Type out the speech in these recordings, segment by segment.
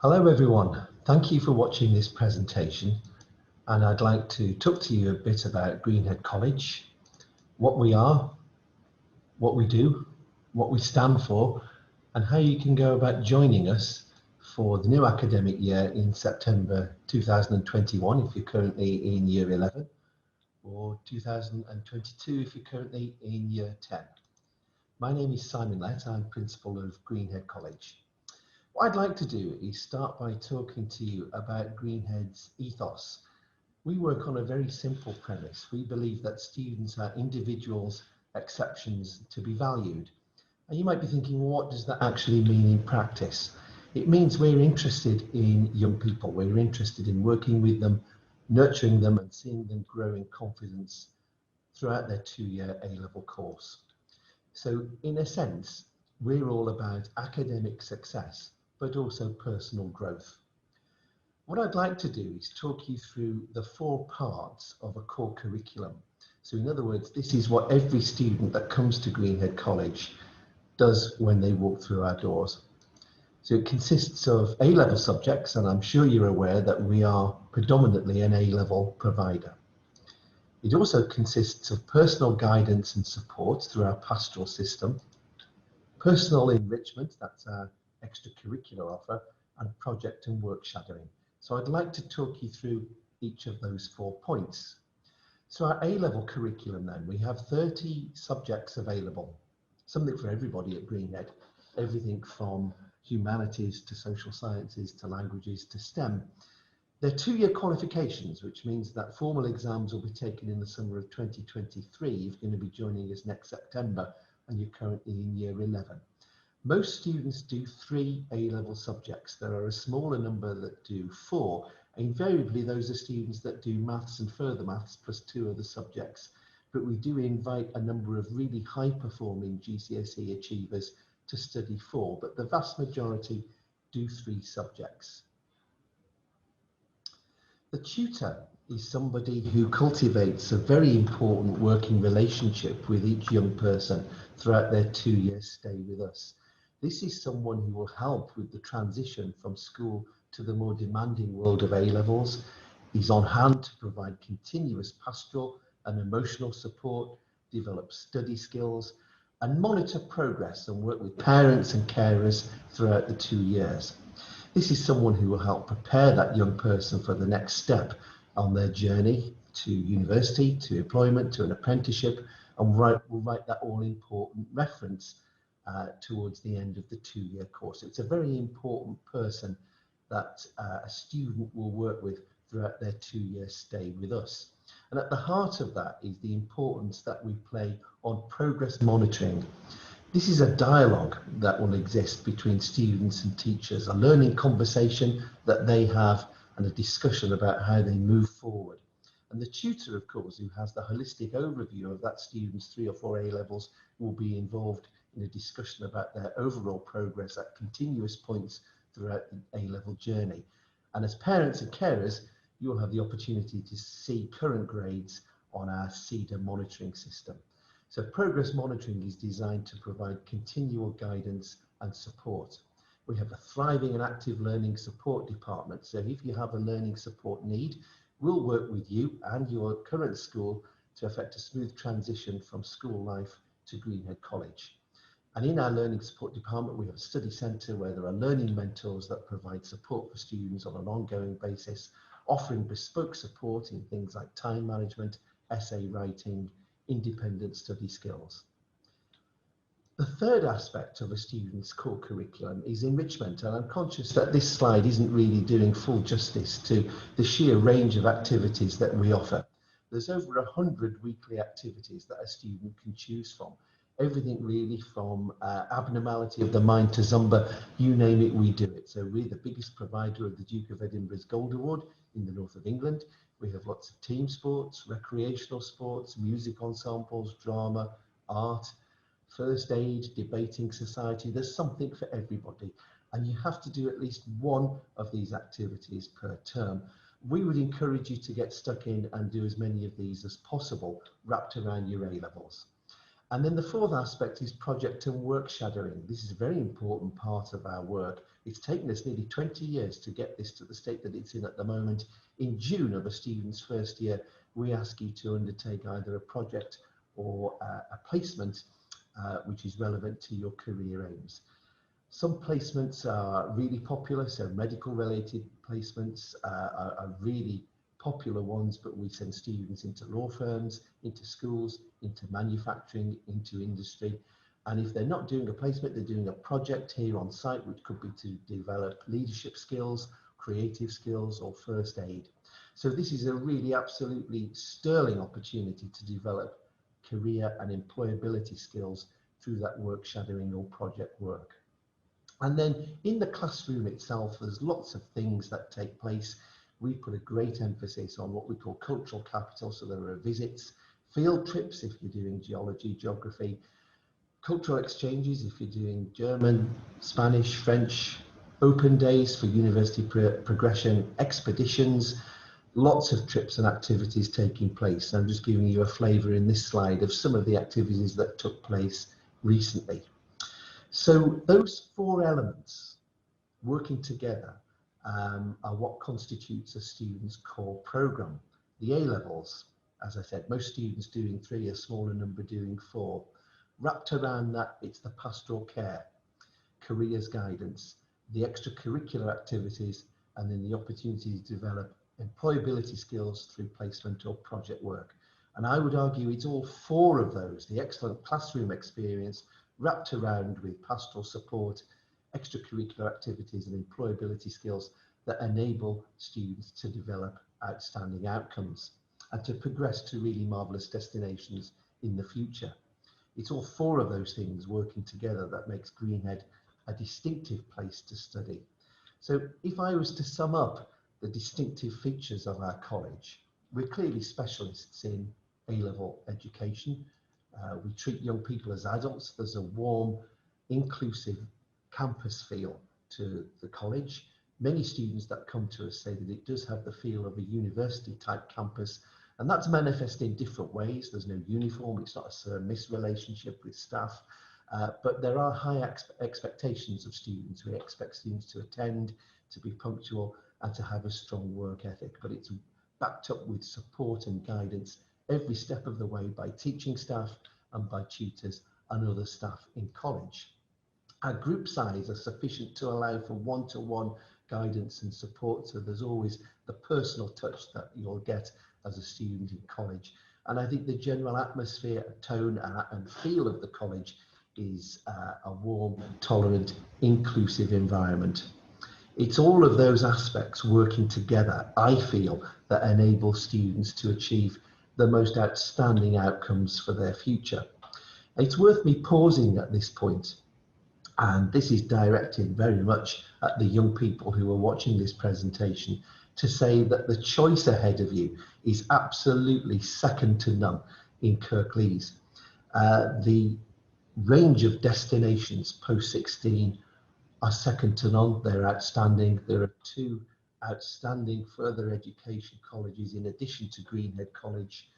Hello everyone, thank you for watching this presentation, and I'd like to talk to you a bit about Greenhead College, what we are, what we do, what we stand for, and how you can go about joining us for the new academic year in September 2021 if you're currently in Year 11, or 2022 if you're currently in Year 10. My name is Simon Lett, I'm Principal of Greenhead College. What I'd like to do is start by talking to you about Greenhead's ethos. We work on a very simple premise. We believe that students are individuals, exceptions to be valued. And you might be thinking, well, what does that actually mean in practice? It means we're interested in young people. We're interested in working with them, nurturing them and seeing them grow in confidence throughout their two-year A-level course. So in a sense, we're all about academic success, but also personal growth. What I'd like to do is talk you through the 4 parts of a core curriculum. So in other words, this is what every student that comes to Greenhead College does when they walk through our doors. So it consists of A-level subjects, and I'm sure you're aware that we are predominantly an A-level provider. It also consists of personal guidance and support through our pastoral system, personal enrichment, that's our extracurricular offer, and project and work shadowing. So I'd like to talk you through each of those 4 points. So our A-level curriculum then, we have 30 subjects available, something for everybody at Greenhead, everything from humanities to social sciences to languages to STEM. They're 2-year qualifications, which means that formal exams will be taken in the summer of 2023. You're going to be joining us next September and you're currently in Year 11. Most students do 3 A-level subjects. There are a smaller number that do 4. Invariably, those are students that do maths and further maths plus 2 other subjects. But we do invite a number of really high-performing GCSE achievers to study 4, but the vast majority do 3 subjects. The tutor is somebody who cultivates a very important working relationship with each young person throughout their 2-year stay with us. This is someone who will help with the transition from school to the more demanding world of A-levels. He's on hand to provide continuous pastoral and emotional support, develop study skills, and monitor progress and work with parents and carers throughout the 2 years. This is someone who will help prepare that young person for the next step on their journey to university, to employment, to an apprenticeship, and will write that all-important reference towards the end of the 2-year course. It's a very important person that a student will work with throughout their 2-year stay with us. And at the heart of that is the importance that we play on progress monitoring. This is a dialogue that will exist between students and teachers, a learning conversation that they have and a discussion about how they move forward. And the tutor, of course, who has the holistic overview of that student's 3 or 4 A-levels will be involved in a discussion about their overall progress at continuous points throughout the A-level journey. And as parents and carers, you'll have the opportunity to see current grades on our CEDA monitoring system. So progress monitoring is designed to provide continual guidance and support. We have a thriving and active learning support department. So if you have a learning support need, we'll work with you and your current school to effect a smooth transition from school life to Greenhead College. And in our learning support department, we have a study centre where there are learning mentors that provide support for students on an ongoing basis, offering bespoke support in things like time management, essay writing, independent study skills. The third aspect of a student's core curriculum is enrichment, and I'm conscious that this slide isn't really doing full justice to the sheer range of activities that we offer. There's over 100 weekly activities that a student can choose from. Everything really from abnormality of the mind to Zumba, you name it, we do it. So we're the biggest provider of the Duke of Edinburgh's Gold Award in the north of England. We have lots of team sports, recreational sports, music ensembles, drama, art, first aid, debating society. There's something for everybody. And you have to do at least one of these activities per term. We would encourage you to get stuck in and do as many of these as possible, wrapped around your A-levels. And then the fourth aspect is project and work shadowing. This is a very important part of our work. It's taken us nearly 20 years to get this to the state that it's in at the moment. In June of a student's first year, we ask you to undertake either a project or a placement which is relevant to your career aims. Some placements are really popular, so medical related placements are really popular ones, but we send students into law firms, into schools, into manufacturing, into industry. And if they're not doing a placement, they're doing a project here on site, which could be to develop leadership skills, creative skills, or first aid. So this is a really absolutely sterling opportunity to develop career and employability skills through that work shadowing or project work. And then in the classroom itself, there's lots of things that take place. We put a great emphasis on what we call cultural capital. So there are visits, field trips if you're doing geology, geography, cultural exchanges if you're doing German, Spanish, French, open days for university progression, expeditions, lots of trips and activities taking place. I'm just giving you a flavour in this slide of some of the activities that took place recently. So those four elements working together are what constitutes a student's core programme. The A-levels, as I said, most students doing 3, a smaller number doing 4. Wrapped around that, it's the pastoral care, careers guidance, the extracurricular activities, and then the opportunity to develop employability skills through placement or project work. And I would argue it's all four of those, the excellent classroom experience wrapped around with pastoral support, extracurricular activities and employability skills that enable students to develop outstanding outcomes and to progress to really marvellous destinations in the future. It's all four of those things working together that makes Greenhead a distinctive place to study. So if I was to sum up the distinctive features of our college, we're clearly specialists in A-level education. We treat young people as adults. There's a warm, inclusive campus feel to the college. Many students that come to us say that it does have the feel of a university type campus, and that's manifest in different ways. There's no uniform, it's not a sir-miss relationship with staff, but there are high expectations of students. We expect students to attend, to be punctual, and to have a strong work ethic, but it's backed up with support and guidance every step of the way by teaching staff and by tutors and other staff in college. Our group size are sufficient to allow for one-to-one guidance and support, so there's always the personal touch that you'll get as a student in college. And I think the general atmosphere, tone and feel of the college is a warm, tolerant, inclusive environment. It's all of those aspects working together, I feel, that enable students to achieve the most outstanding outcomes for their future. It's worth me pausing at this point, and this is directed very much at the young people who are watching this presentation, to say that the choice ahead of you is absolutely second to none in Kirklees. The range of destinations post-16 are second to none. They're outstanding. There are 2 outstanding further education colleges in addition to Greenhead College,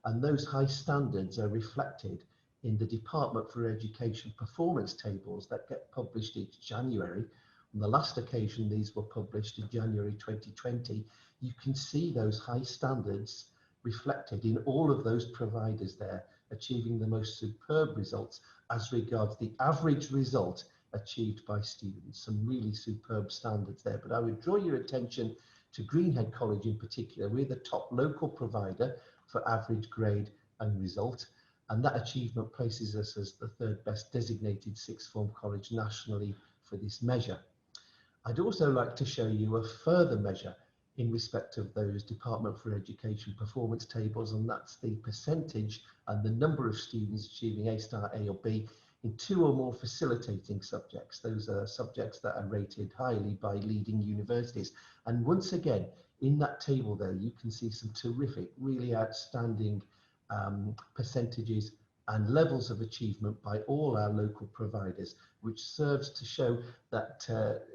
and those high standards are reflected in the Department for Education performance tables that get published each January. On the last occasion these were published in January 2020, you can see those high standards reflected in all of those providers there, achieving the most superb results as regards the average result achieved by students. Some really superb standards there, but I would draw your attention to Greenhead College in particular. We're the top local provider for average grade and result, and that achievement places us as the 3rd best designated sixth form college nationally for this measure. I'd also like to show you a further measure in respect of those Department for Education performance tables, and that's the percentage and the number of students achieving A star, A or B in 2 or more facilitating subjects. Those are subjects that are rated highly by leading universities. And once again, in that table there, you can see some terrific, really outstanding percentages and levels of achievement by all our local providers, which serves to show that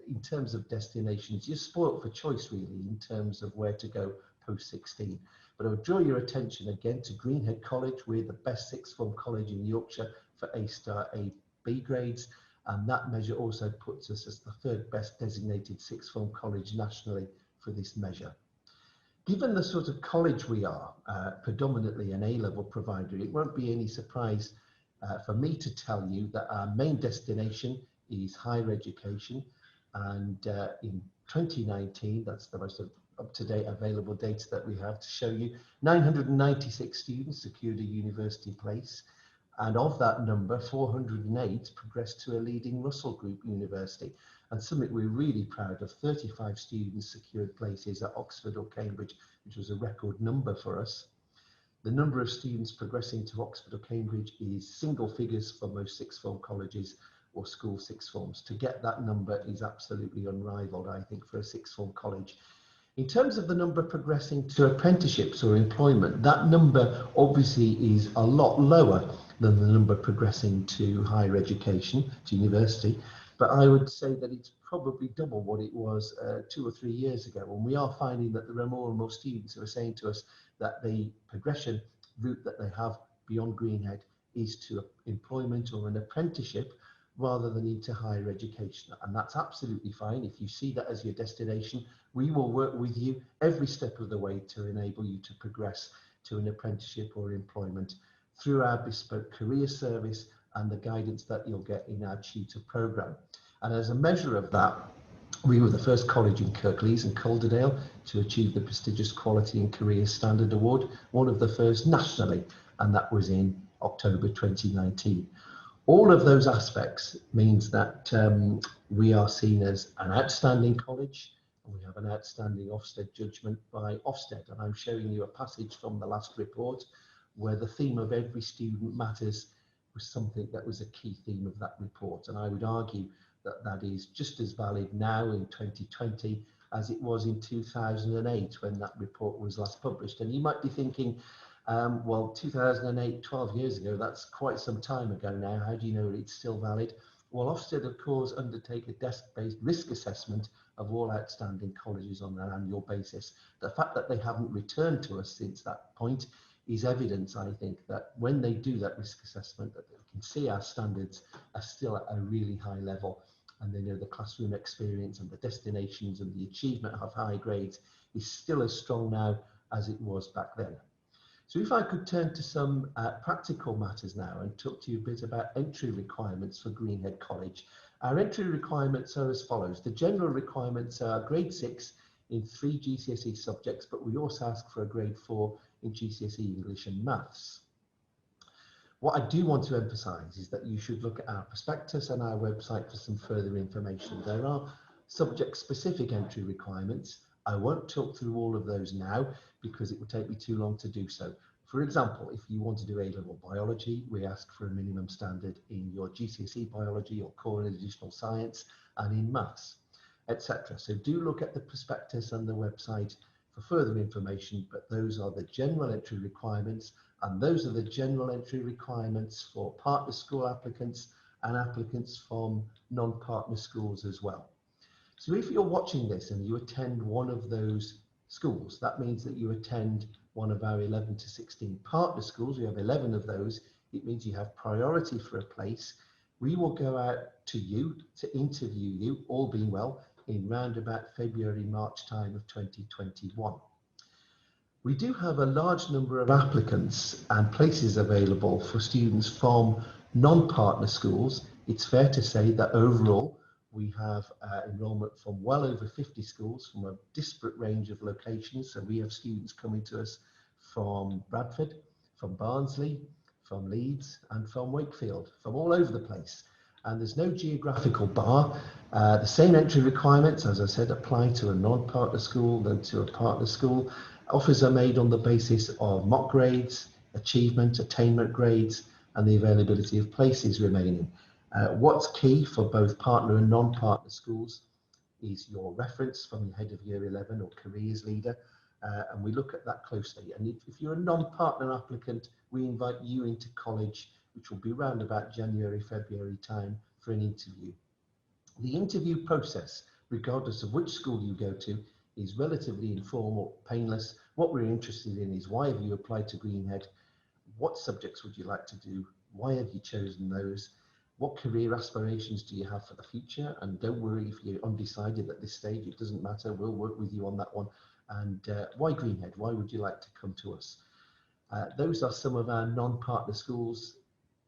in terms of destinations, you're spoilt for choice really in terms of where to go post-16. But I would draw your attention again to Greenhead College. We're the best sixth form college in Yorkshire for A-star, A-B grades, and that measure also puts us as the third best designated sixth form college nationally for this measure. Given the sort of college we are, predominantly an A-level provider, it won't be any surprise for me to tell you that our main destination is higher education, and in 2019, that's the most up-to-date available data that we have to show you, 996 students secured a university place, and of that number, 408 progressed to a leading Russell Group university. And something we're really proud of, 35 students secured places at Oxford or Cambridge, which was a record number for us. The number of students progressing to Oxford or Cambridge is single figures for most sixth form colleges or school sixth forms. To get that number is absolutely unrivaled, I think, for a sixth form college. In terms of the number progressing to apprenticeships or employment, that number obviously is a lot lower than the number progressing to higher education, to university. But I would say that it's probably double what it was 2 or 3 years ago. And we are finding that there are more and more students who are saying to us that the progression route that they have beyond Greenhead is to employment or an apprenticeship rather than into higher education. And that's absolutely fine. If you see that as your destination, we will work with you every step of the way to enable you to progress to an apprenticeship or employment through our bespoke career service and the guidance that you'll get in our tutor program. And as a measure of that, we were the first college in Kirklees and Calderdale to achieve the prestigious Quality and Career Standard Award, one of the first nationally, and that was in October 2019. All of those aspects means that we are seen as an outstanding college, and we have an outstanding Ofsted judgment by Ofsted. And I'm showing you a passage from the last report where the theme of every student matters was something that was a key theme of that report. And I would argue that that is just as valid now in 2020 as it was in 2008 when that report was last published. And you might be thinking, well, 2008, 12 years ago, that's quite some time ago now. How do you know it's still valid? Well, Ofsted, of course, undertake a desk-based risk assessment of all outstanding colleges on an annual basis. The fact that they haven't returned to us since that point is evidence, I think, that when they do that risk assessment, that they can see our standards are still at a really high level, and they know the classroom experience and the destinations and the achievement of high grades is still as strong now as it was back then. So if I could turn to some practical matters now and talk to you a bit about entry requirements for Greenhead College. Our entry requirements are as follows. The general requirements are grade 6 in 3 GCSE subjects, but we also ask for a grade 4 in GCSE English and Maths. What I do want to emphasise is that you should look at our prospectus and our website for some further information. There are subject-specific entry requirements. I won't talk through all of those now because it would take me too long to do so. For example, if you want to do A-level biology, we ask for a minimum standard in your GCSE biology or core and additional science and in maths, etc. So do look at the prospectus and the website for further information, but those are the general entry requirements, and those are the general entry requirements for partner school applicants and applicants from non-partner schools as well. So if you're watching this and you attend one of those schools, that means that you attend one of our 11 to 16 partner schools. We have 11 of those. It means you have priority for a place. We will go out to you to interview you, all being well, in round about February, March time of 2021. We do have a large number of applicants and places available for students from non-partner schools. It's fair to say that overall we have enrolment from well over 50 schools from a disparate range of locations. So we have students coming to us from Bradford, from Barnsley, from Leeds and from Wakefield, from all over the place. And there's no geographical bar. The same entry requirements, as I said, apply to a non-partner school than to a partner school. Offers are made on the basis of mock grades, achievement, attainment grades, and the availability of places remaining. What's key for both partner and non-partner schools is your reference from your head of year 11 or careers leader, and we look at that closely. And if you're a non-partner applicant, we invite you into college, which will be around about January, February time for an interview. The interview process, regardless of which school you go to, is relatively informal, painless. What we're interested in is, why have you applied to Greenhead? What subjects would you like to do? Why have you chosen those? What career aspirations do you have for the future? And don't worry if you're undecided at this stage, it doesn't matter. We'll work with you on that one. And why Greenhead? Why would you like to come to us? Those are some of our non-partner schools.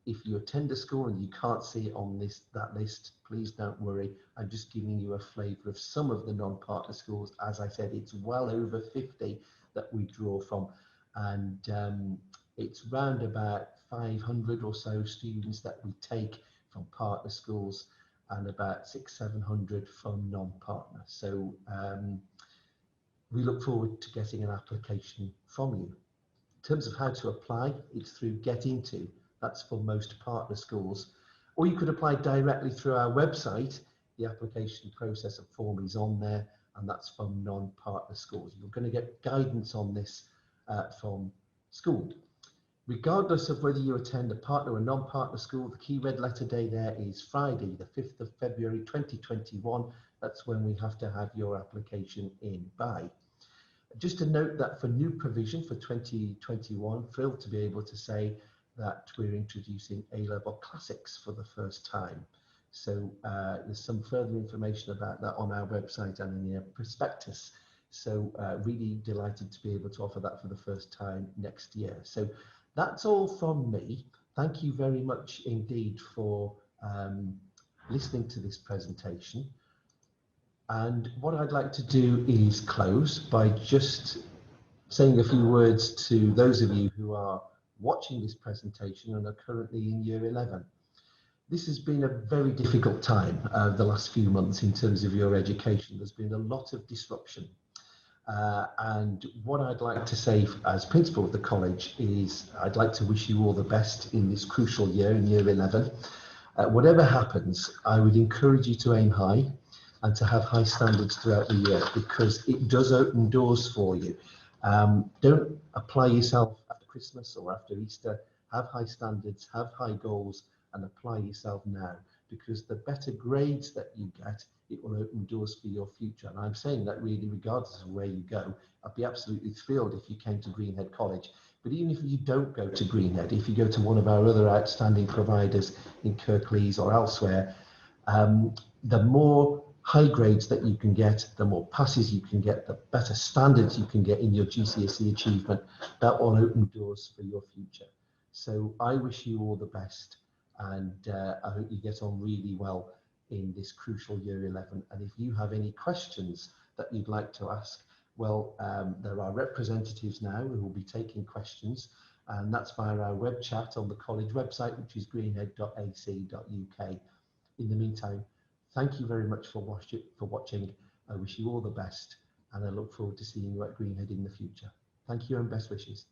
If you attend a school and you can't see it on that list, please don't worry. I'm just giving you a flavour of some of the non-partner schools. As I said, it's well over 50 that we draw from, and it's round about 500 or so students that we take from partner schools, and about 600-700 from non-partner. So we look forward to getting an application from you. In terms of how to apply, it's through Get Into. That's for most partner schools. Or you could apply directly through our website. The application process and form is on there, and that's from non-partner schools. You're going to get guidance on this from school. Regardless of whether you attend a partner or non-partner school, the key red letter day there is Friday, the 5th of February 2021. That's when we have to have your application in by. Just to note that for new provision for 2021, thrilled to be able to say that we're introducing A-Level Classics for the first time. So there's some further information about that on our website and in the prospectus. So really delighted to be able to offer that for the first time next year. So that's all from me. Thank you very much indeed for listening to this presentation. And what I'd like to do is close by just saying a few words to those of you who are watching this presentation and are currently in Year 11. This has been a very difficult time the last few months in terms of your education. There's been a lot of disruption. And what I'd like to say as principal of the college is I'd like to wish you all the best in this crucial year, in Year 11. Whatever happens, I would encourage you to aim high and to have high standards throughout the year, because it does open doors for you. Don't apply yourself after Christmas or after Easter. Have high standards, have high goals, and apply yourself now, because the better grades that you get, it will open doors for your future. And I'm saying that really regardless of where you go. I'd be absolutely thrilled if you came to Greenhead College. But even if you don't go to Greenhead, if you go to one of our other outstanding providers in Kirklees or elsewhere, the more high grades that you can get, the more passes you can get, the better standards you can get in your GCSE achievement. That will open doors for your future. So I wish you all the best, and I hope you get on really well in this crucial Year 11. And if you have any questions that you'd like to ask, well, there are representatives now who will be taking questions, and that's via our web chat on the college website, which is greenhead.ac.uk. In the meantime, thank you very much for watching. I wish you all the best, and I look forward to seeing you at Greenhead in the future. Thank you and best wishes.